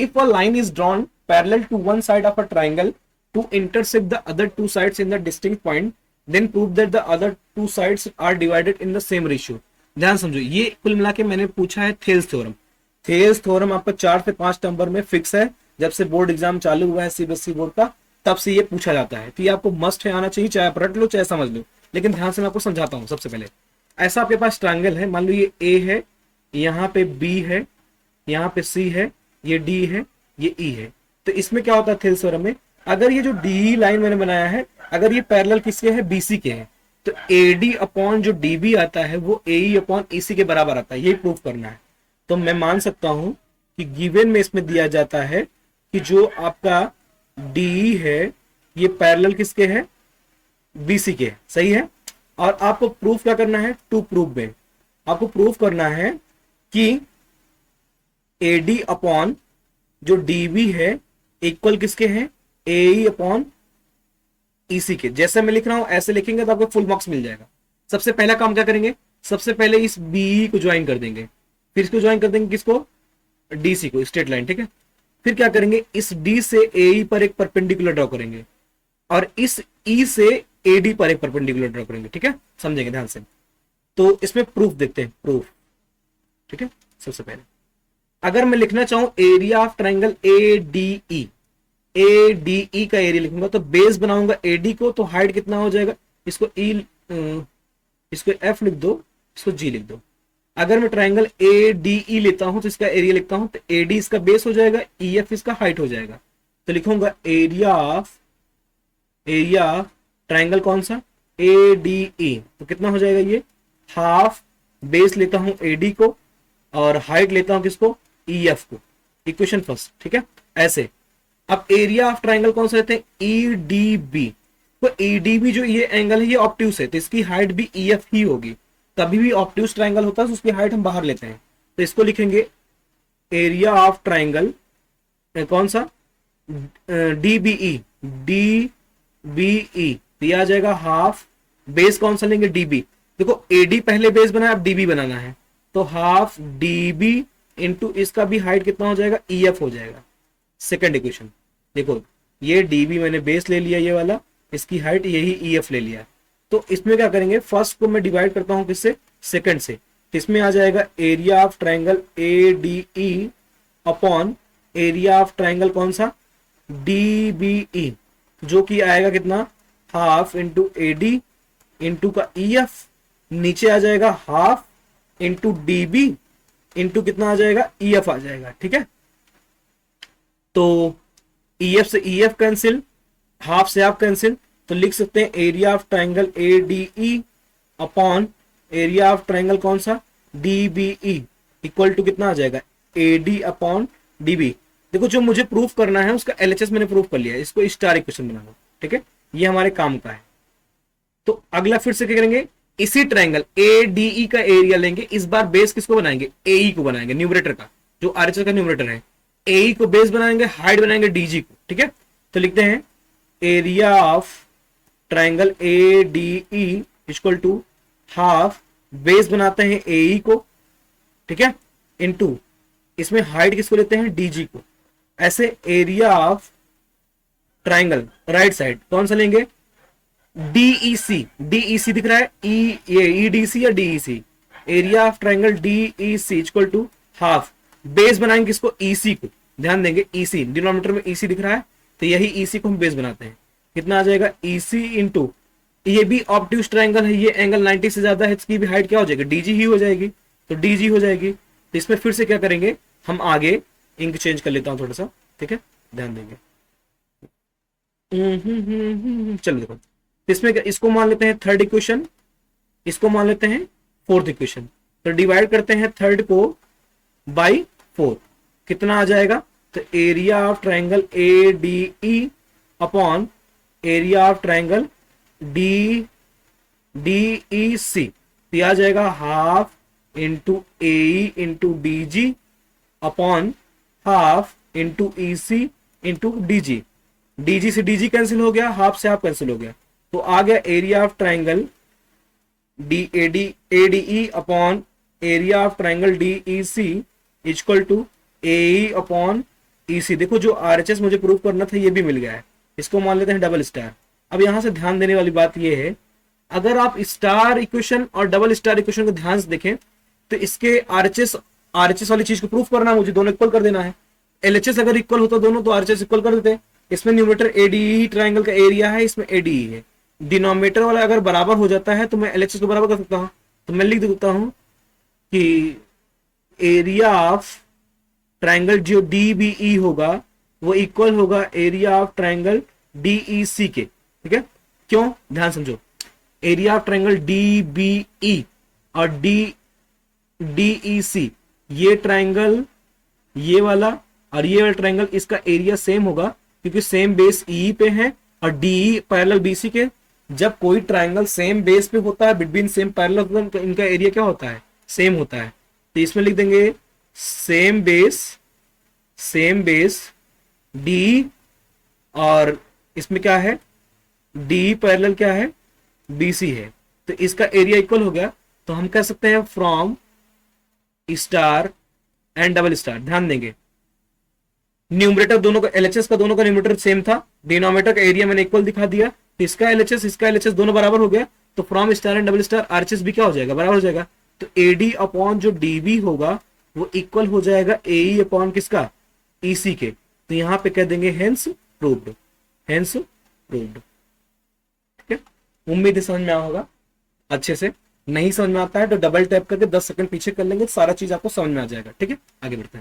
If a line is drawn parallel to one side of a triangle to intersect the other two sides in the distinct point then prove that the other two sides are divided in the same ratio. ध्यान समझो, ये कुल मिला के मैंने पूछा है Thales theorem. Thales theorem आपका 4 से 5 नंबर में फिक्स है। जब से बोर्ड एग्जाम चालू हुआ है सीबीएसई बोर्ड का, तब से ये पूछा जाता है। तो ये आपको मस्ट है, आना चाहिए, चाहे आप रट लो चाहे समझ लो। लेकिन ध्यान से मैं आपको समझाता हूँ। सबसे पहले ऐसा आपके पास ट्रायंगल है, मान लो ये ए है, यहाँ पे बी है, यहाँ पे सी है, ये डी है, ये ई है। तो इसमें क्या होता है थेल्स थ्योरम में, अगर ये जो डी लाइन मैंने बनाया है, अगर ये पैरेलल किसके है, बीसी के है, तो एडी अपॉन जो डीबी आता है वो एई अपॉन ईसी के बराबर आता है। ये प्रूफ करना है। तो मैं मान सकता हूं कि गिवन में इसमें दिया जाता है कि जो आपका डी है ये पैरेलल किसके है, बीसी के है। सही है। और आपको प्रूफ क्या करना है, टू प्रूफ में आपको प्रूफ करना है कि एडी अपॉन जो डीबी है इक्वल किसके हैं, एई अपॉन ईसी के। जैसे मैं लिख रहा हूं ऐसे लिखेंगे तो आपको फुल मार्क्स मिल जाएगा। सबसे पहला काम क्या करेंगे, सबसे पहले इस बी को ज्वाइन कर देंगे, फिर इसको ज्वाइन कर देंगे किसको, डीसी को, स्ट्रेट लाइन। ठीक है। फिर क्या करेंगे, इस डी से एई पर एक परपेंडिकुलर ड्रॉ करेंगे और इस ई से एडी पर एक परपेंडिकुलर ड्रॉ करेंगे। ठीक है, समझेंगे ध्यान से। तो इसमें प्रूफ देखते हैं, प्रूफ। ठीक है। सबसे पहले अगर मैं लिखना चाहूं area of triangle A D E, A D ई का एरिया लिखूंगा तो बेस बनाऊंगा एडी को, तो हाइट कितना हो जाएगा, इसको ई, इसको एफ लिख दो, इसको जी लिख दो। अगर मैं ट्राइंगल ए डी ई लेता हूं तो इसका एरिया लिखता हूं, तो ए डी इसका बेस हो जाएगा, ई एफ इसका हाइट हो जाएगा। तो लिखूंगा एरिया ऑफ ट्राइंगल कौन सा, ए डी ई, तो कितना हो जाएगा ये, हाफ बेस लेता हूं एडी को और हाइट लेता हूं किसको, ई एफ को। Equation first. ठीक है। ऐसे अब एरिया ऑफ ट्राइंगल कौन सा लेते हैं, ई डी बी। तो ई डी बी जो ये एंगल है ये ऑब्ट्यूस है, तो इसकी हाइट भी ई एफ ही होगी। कभी भी ऑब्ट्यूस ट्राइंगल होता है तो उसकी हाइट हम बाहर लेते हैं। तो इसको लिखेंगे एरिया ऑफ ट्राइंगल कौन सा, D B E, D B E, तो ये आ जाएगा हाफ, बेस कौन सा लेंगे, डीबी। देखो एडी पहले बेस बनाया, अब डीबी बनाना है, तो हाफ डीबी इंटू इसका भी हाइट कितना हो जाएगा, ई एफ हो जाएगा। सेकेंड इक्वेशन देखो, ये डीबी मैंने बेस ले लिया ये वाला, इसकी हाइट यही ई एफ ले लिया। तो इसमें क्या करेंगे, फर्स्ट को मैं डिवाइड करता हूं किससे, सेकंड से। तो इसमें आ जाएगा area of triangle A D E upon area of triangle कौन सा, डी बी ई, जो कि आएगा कितना, half into A D into का ई एफ, नीचे आ जाएगा half into D B into कितना आ जाएगा, ई एफ आ जाएगा। ठीक है। तो ई एफ से ई एफ कैंसिल, हाफ से हाफ कैंसिल, तो लिख सकते हैं area of triangle A D E upon area of triangle कौन सा, D B E, equal to कितना आ जाएगा, A D upon D B. देखो जो मुझे प्रूफ करना है उसका एलएचएस मैंने प्रूफ कर लिया है, इसको स्टार इक्वेशन बनाना। ठीक है, ये हमारे काम का है। तो अगला फिर से क्या करेंगे, इसी ट्राइंगल ए डी ई का एरिया लेंगे, इस बार बेस किसको बनाएंगे, ए को बनाएंगे, न्यूमरेटर का, जो आरएचएस का न्यूमरेटर है, ए को बेस बनाएंगे, हाइट बनाएंगे डीजी को। ठीक है। तो लिखते हैं area of triangle A D E equal to half, base बनाते हैं ए को, ठीक है, इनटू इसमें हाइट किसको लेते हैं, डीजी को। ऐसे area of triangle right side कौन सा लेंगे, डीईसी, डीईसी दिख रहा है, ये ईडीसी या DEC, area of triangle DEC equal to half, base बनाएंगे किसको, ईसी को। ध्यान देंगे ईसी, डिनोमिनेटर में ईसी दिख रहा है, तो यही ईसी को हम बेस बनाते हैं। कितना आ जाएगा, ईसी इंटू, ये भी ऑब्ट्यूस ट्राइंगल है, ये एंगल 90 से ज्यादा है, इसकी भी हाइट क्या हो जाएगी, डीजी ही हो जाएगी, तो डीजी हो जाएगी। तो इसमें फिर से क्या करेंगे हम, आगे इंक चेंज कर लेता हूं थोड़ा सा। ठीक है, ध्यान देंगे। चलो देखो, इसमें इसको मान लेते हैं थर्ड इक्वेशन, इसको मान लेते हैं फोर्थ इक्वेशन। तो डिवाइड करते हैं थर्ड को बाई 4, कितना आ जाएगा, तो area of triangle A D E upon area of triangle D D E C, तो आ जाएगा half into A into D G upon half into E C into D G. DG से DG cancel हो गया, half से half cancel हो गया, तो आ गया area of triangle D A D E upon area of triangle D E C equal to A upon EC, देखो जो RHS मुझे प्रूव करना था ये भी मिल गया है, इसको मान लेते हैं डबल स्टार। अब यहां से ध्यान देने वाली बात ये है, अगर आप स्टार इक्वेशन और डबल स्टार इक्वेशन को ध्यान से देखें तो इसके RHS वाली चीज को प्रूफ करना है मुझे, दोनों इक्वल कर देना है। LHS अगर इक्वल होता दोनों तो RHS इक्वल कर देते। इसमें न्यूमरेटर ADE ट्राइंगल का एरिया है, इसमें ADE है। डिनोमिनेटर वाला अगर बराबर हो जाता है तो मैं LHS को बराबर कर सकता हूं, तो मैं लिख देता हूं कि एरिया ऑफ ट्राइंगल जो DBE होगा वो इक्वल होगा एरिया ऑफ ट्राइंगल DEC के। ठीक है, क्यों, ध्यान समझो, एरिया ऑफ ट्राइंगल DBE और DEC, ये ट्राइंगल ये वाला और ये वाला ट्राइंगल, इसका एरिया सेम होगा क्योंकि सेम बेस E पे है और DE पैरेलल BC के। जब कोई ट्राइंगल सेम बेस पे होता है, बिटवीन सेम पैरेलल, तो इनका एरिया क्या होता है, सेम होता है। तो इसमें लिख देंगे सेम बेस D, और इसमें क्या है, DE पैरेलल क्या है, BC है, तो इसका एरिया इक्वल हो गया। तो हम कह सकते हैं from star and double star, ध्यान देंगे न्यूमरेटर दोनों का, LHS का दोनों का न्यूमरेटर सेम था, डिनोमिनेटर का एरिया मैंने इक्वल दिखा दिया, तो इसका LHS दोनों बराबर हो गया, तो from star and double star RHS भी क्या हो जाएगा, बराबर हो जाएगा। तो AD अपॉन जो DB होगा वो इक्वल हो जाएगा AE अपॉन किसका, EC के। तो यहां पे कह देंगे हेंस प्रूव्ड। ठीक है, उम्मीद है समझ में आया होगा अच्छे से। नहीं समझ में आता है तो डबल टैप करके 10 सेकंड पीछे कर लेंगे, सारा चीज आपको समझ में आ जाएगा। ठीक है, आगे बढ़ते हैं।